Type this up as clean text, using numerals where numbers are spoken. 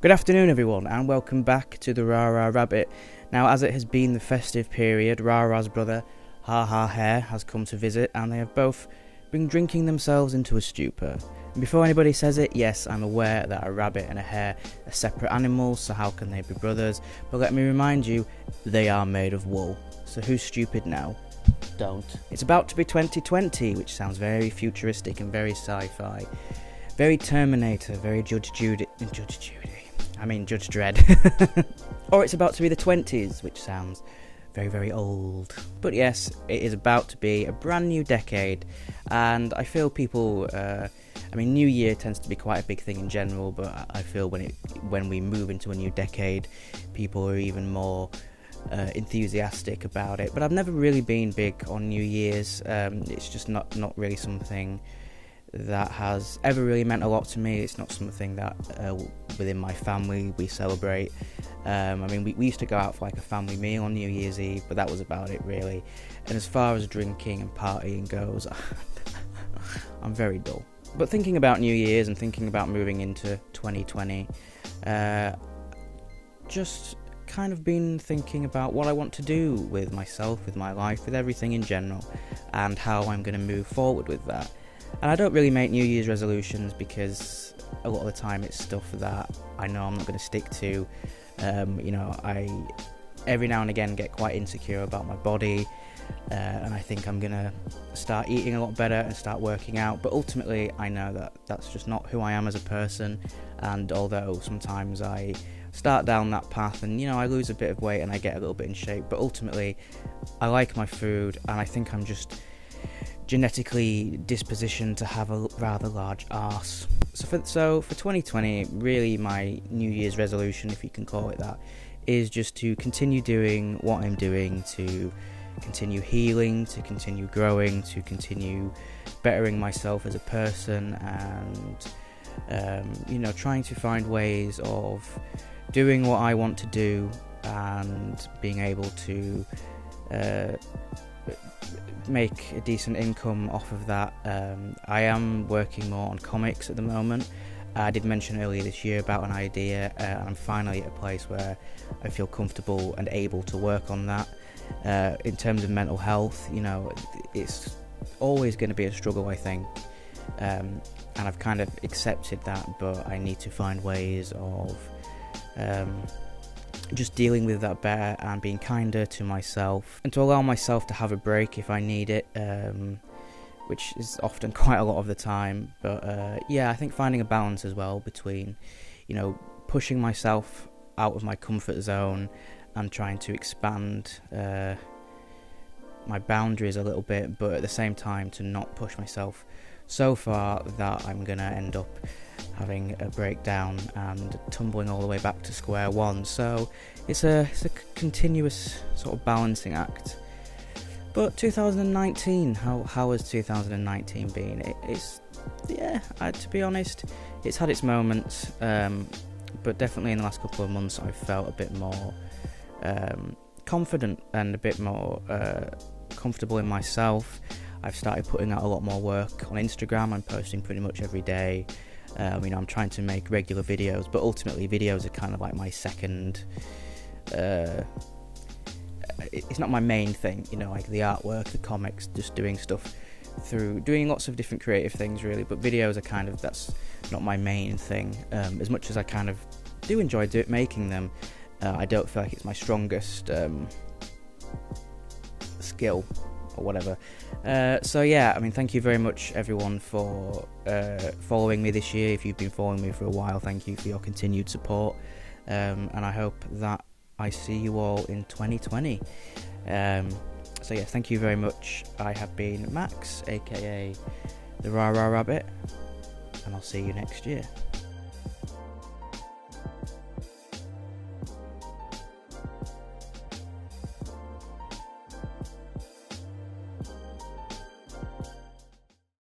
Good afternoon everyone and welcome back to the Rara Rabbit. Now, as it has been the festive period, Rara's brother Ha Ha Hair has come to visit and they have both been drinking themselves into a stupor. And before anybody says it, yes, I'm aware that a rabbit and a hare are separate animals, so how can they be brothers? But let me remind you, they are made of wool. So who's stupid now? Don't. It's about to be 2020, which sounds very futuristic and very sci-fi. Very Terminator, very Judge Dredd. Or it's about to be the 20s, which sounds very, very old. But yes, it is about to be a brand new decade, and I feel people, New Year tends to be quite a big thing in general, but I feel when we move into a new decade, people are even more enthusiastic about it. But I've never really been big on New Year's. It's just not really something that has ever really meant a lot to me. It's not something that within my family we celebrate. We used to go out for like a family meal on New Year's Eve, but that was about it really. And as far as drinking and partying goes, I'm very dull. But thinking about New Year's and thinking about moving into 2020, just kind of been thinking about what I want to do with myself, with my life, with everything in general, and how I'm going to move forward with that. And I don't really make New Year's resolutions because a lot of the time it's stuff that I know I'm not going to stick to. I every now and again get quite insecure about my body, and I think I'm going to start eating a lot better and start working out. But ultimately I know that that's just not who I am as a person, and although sometimes I start down that path and I lose a bit of weight and I get a little bit in shape, but ultimately I like my food, and I think I'm just genetically dispositioned to have a rather large arse. So for 2020, really my New Year's resolution, if you can call it that, is just to continue doing what I'm doing, to continue healing, to continue growing, to continue bettering myself as a person, and trying to find ways of doing what I want to do and being able to make a decent income off of that. I am working more on comics at the moment. I did mention earlier this year about an idea, and I'm finally at a place where I feel comfortable and able to work on that. In terms of mental health, it's always going to be a struggle, I think, and I've kind of accepted that, but I need to find ways of just dealing with that better and being kinder to myself, and to allow myself to have a break if I need it, which is often quite a lot of the time. But I think finding a balance as well between pushing myself out of my comfort zone and trying to expand my boundaries a little bit, but at the same time to not push myself so far that I'm gonna end up having a breakdown and tumbling all the way back to square one. So it's a continuous sort of balancing act. But 2019, how has 2019 been? To be honest, it's had its moments, but definitely in the last couple of months I've felt a bit more confident and a bit more comfortable in myself. I've started putting out a lot more work on Instagram. I'm posting pretty much every day. I'm trying to make regular videos, but ultimately videos are kind of like my second, it's not my main thing, like the artwork, the comics, just doing lots of different creative things really, but videos are that's not my main thing. As much as I kind of do enjoy making them, I don't feel like it's my strongest skill or whatever. Thank you very much everyone for following me this year. If you've been following me for a while, thank you for your continued support, and I hope that I see you all in 2020. Thank you very much. I have been Max, aka the Rara Rabbit, and I'll see you next year.